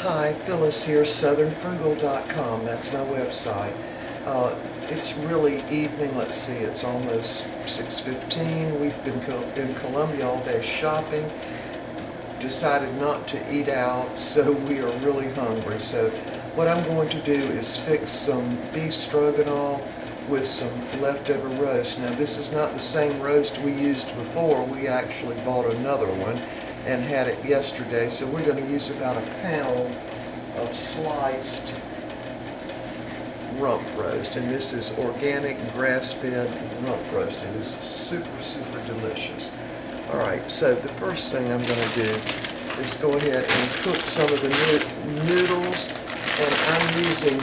Hi, Phyllis here, southernfrugal.com. That's my website. It's really evening. Let's see, it's almost 6:15. We've been in Columbia all day shopping. Decided not to eat out, so we are really hungry. So what I'm going to do is fix some beef stroganoff with some leftover roast. Now this is not the same roast we used before. We actually bought another one and had it yesterday. So we're going to use about a pound of sliced rump roast, and this is organic grass-fed rump roast. It is super delicious. Alright, so the first thing I'm going to do is go ahead and cook some of the noodles, and I'm using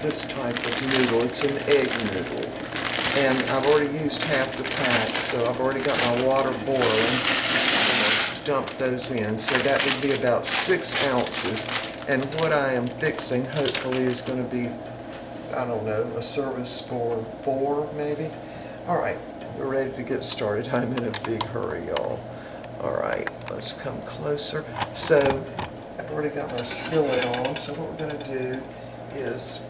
this type of noodle. It's an egg noodle, and I've already used half the pack, so I've already got my water boiling. I'm going to dump those in, so that would be about 6 ounces, and what I am fixing hopefully is going to be, I don't know, a service for 4 maybe. Alright, we're ready to get started. I'm in a big hurry, y'all. Alright, let's come closer. So, I've already got my skillet on, so what we're going to do is,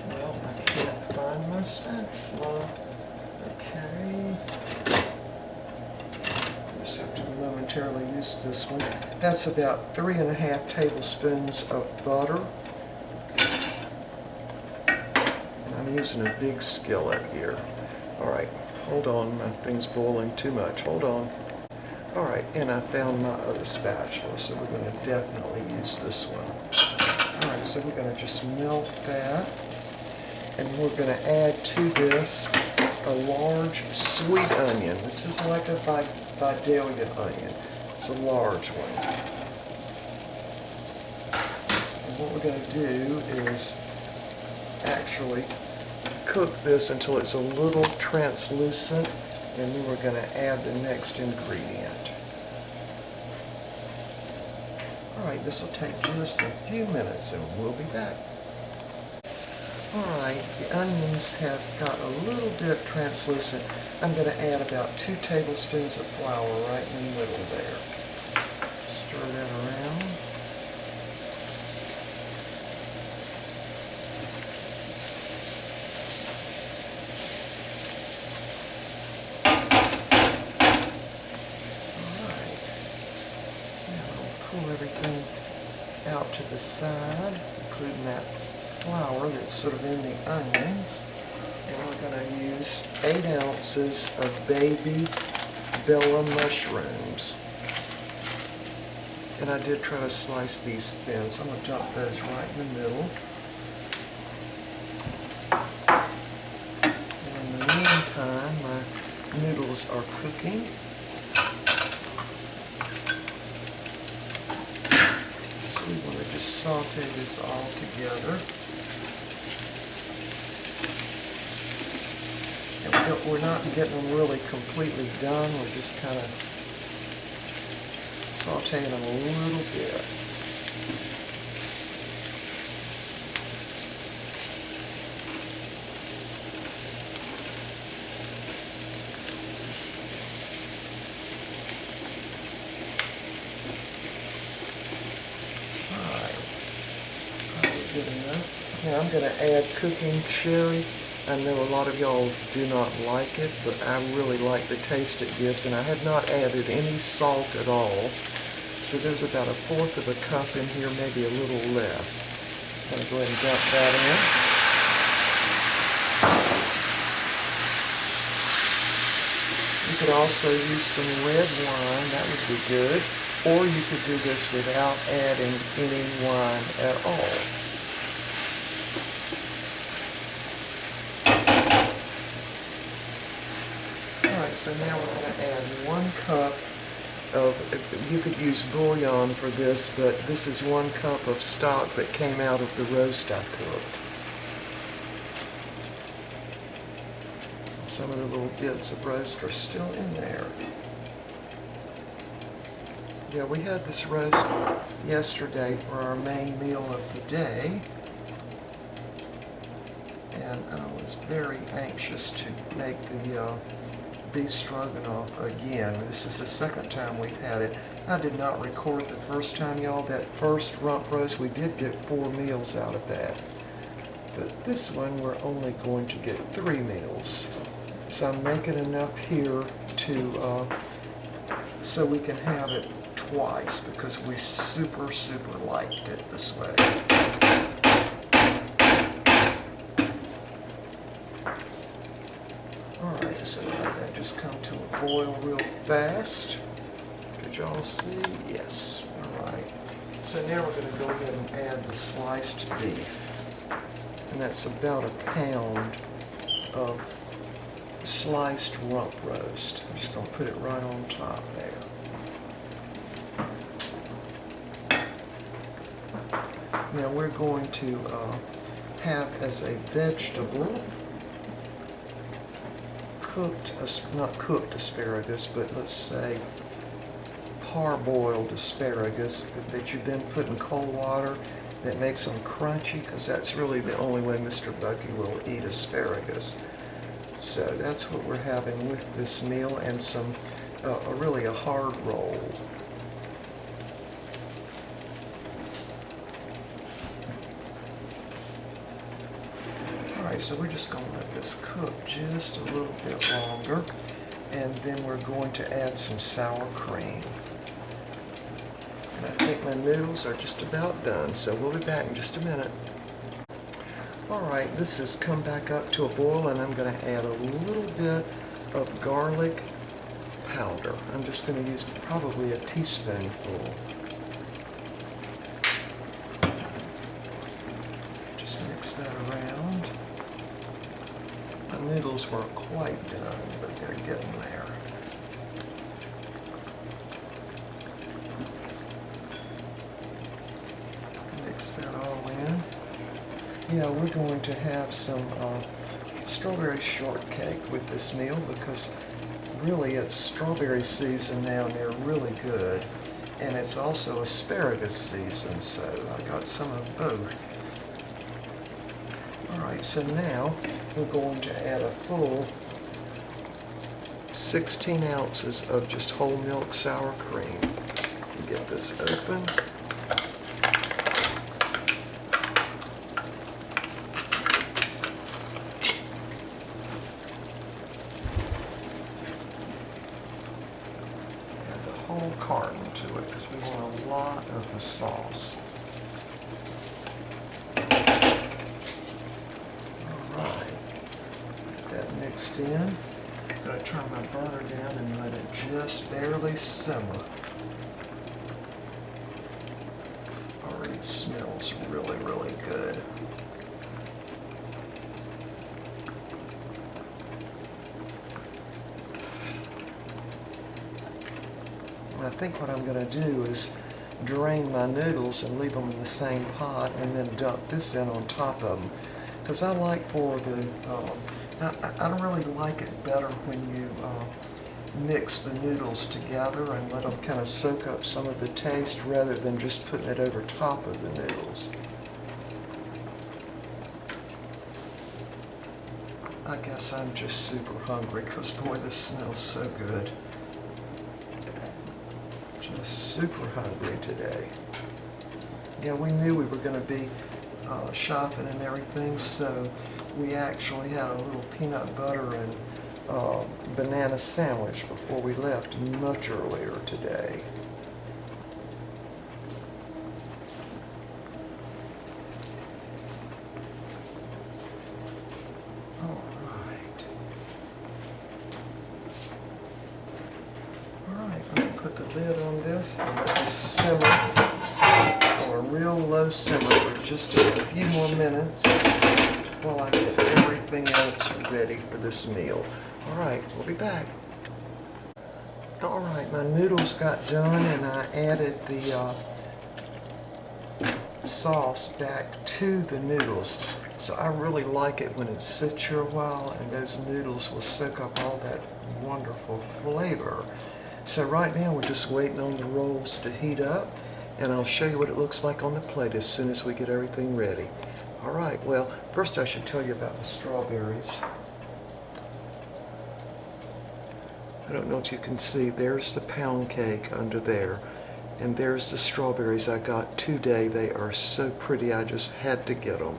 well, I can't find my spatula. Okay. Just have to momentarily use this one. That's about 3.5 tablespoons of butter. I'm using a big skillet here. Alright, hold on, my thing's boiling too much. Hold on. Alright, and I found my other spatula, so we're going to definitely use this one. Alright, so we're going to just melt that, and we're going to add to this a large sweet onion. This is like a Vidalia onion. It's a large one. And what we're going to do is actually cook this until it's a little translucent, and then we're going to add the next ingredient. Alright, this will take just a few minutes and we'll be back. Alright, the onions have got a little bit translucent. I'm going to add about 2 tablespoons of flour right in the middle there. Stir that around. Pull everything out to the side, including that flour that's sort of in the onions. And we're going to use 8 ounces of baby bella mushrooms. And I did try to slice these thin, so I'm going to dump those right in the middle. And in the meantime, my noodles are cooking. We want to just saute this all together. And we're not getting them really completely done. We're just kind of sauteing them a little bit. Now I'm going to add cooking cherry. I know a lot of y'all do not like it, but I really like the taste it gives, and I have not added any salt at all. So there's about 1/4 of a cup in here, maybe a little less. I'm going to go ahead and dump that in. You could also use some red wine, that would be good, or you could do this without adding any wine at all. So now we're going to add 1 cup of, you could use bouillon for this, but this is 1 cup of stock that came out of the roast I cooked. Some of the little bits of roast are still in there. Yeah, we had this roast yesterday for our main meal of the day, and I was very anxious to make the beef stroganoff again. This is the second time we've had it. I did not record the first time, y'all. That first rump roast, we did get 4 meals out of that. But this one, we're only going to get 3 meals. So I'm making enough here to, so we can have it twice, because we super liked it this way. Alright, so that just come to a boil real fast. Could y'all see? Yes. Alright. So now we're going to go ahead and add the sliced beef. And that's about a pound of sliced rump roast. I'm just going to put it right on top there. Now we're going to have as a vegetable not cooked asparagus, but let's say parboiled asparagus that you've then put in cold water that makes them crunchy, because that's really the only way Mr. Bucky will eat asparagus. So that's what we're having with this meal, and some really a hard roll. Alright, so we're just going to let this cook just a little bit longer, and then we're going to add some sour cream. And I think my noodles are just about done, so we'll be back in just a minute. Alright, this has come back up to a boil, and I'm going to add a little bit of garlic powder. I'm just going to use probably a teaspoonful. Just mix that around. My noodles weren't quite done, but they're getting there. Mix that all in. Yeah, we're going to have some strawberry shortcake with this meal, because really it's strawberry season now and they're really good. And it's also asparagus season, so I got some of both. Alright, so now we're going to add a full 16 ounces of just whole milk sour cream. Get this open. Add the whole carton to it, because we want a lot of the sauce. Mixed in. I'm going to turn my burner down and let it just barely simmer. Already smells really good. And I think what I'm going to do is drain my noodles and leave them in the same pot, and then dump this in on top of them. Because I like for the I don't really like it better when you mix the noodles together and let them kind of soak up some of the taste, rather than just putting it over top of the noodles. I guess I'm just super hungry, because boy, this smells so good. Just super hungry today. Yeah, we knew we were going to be shopping and everything, so we actually had a little peanut butter and banana sandwich before we left much earlier today. Alright, I'm going to put the lid on this and let this simmer on a real low simmer for just a few more minutes, while I get everything else ready for this meal. Alright, we'll be back. Alright, my noodles got done, and I added the sauce back to the noodles. So I really like it when it sits here a while, and those noodles will soak up all that wonderful flavor. So right now we're just waiting on the rolls to heat up, and I'll show you what it looks like on the plate as soon as we get everything ready. Alright, well, first I should tell you about the strawberries. I don't know if you can see, there's the pound cake under there. And there's the strawberries I got today. They are so pretty, I just had to get them.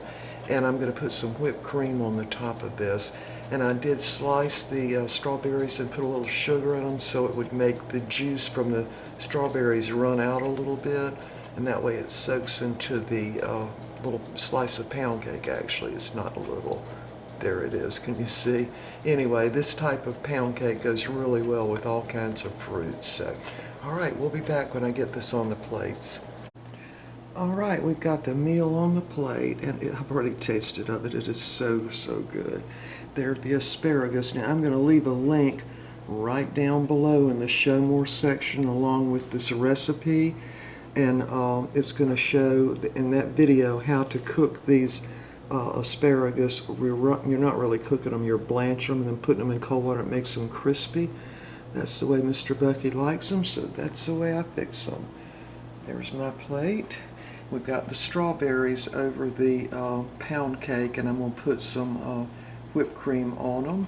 And I'm going to put some whipped cream on the top of this. And I did slice the strawberries and put a little sugar in them so it would make the juice from the strawberries run out a little bit. And that way it soaks into the little slice of pound cake. Actually, it's not a little. There it is, can you see? Anyway, this type of pound cake goes really well with all kinds of fruits. So, all right, we'll be back when I get this on the plates. All right, we've got the meal on the plate, and I've already tasted of it. It is so, so good. There's the asparagus. Now, I'm going to leave a link right down below in the Show More section along with this recipe, and it's going to show in that video how to cook these asparagus. You're not really cooking them, you're blanching them and then putting them in cold water. It makes them crispy. That's the way Mr. Bucky likes them, so that's the way I fix them. There's my plate. We've got the strawberries over the pound cake, and I'm going to put some whipped cream on them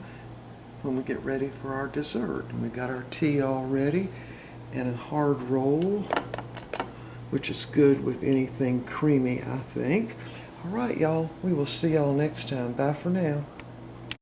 when we get ready for our dessert. And we've got our tea all ready, and a hard roll, which is good with anything creamy, I think. All right, y'all. We will see y'all next time. Bye for now.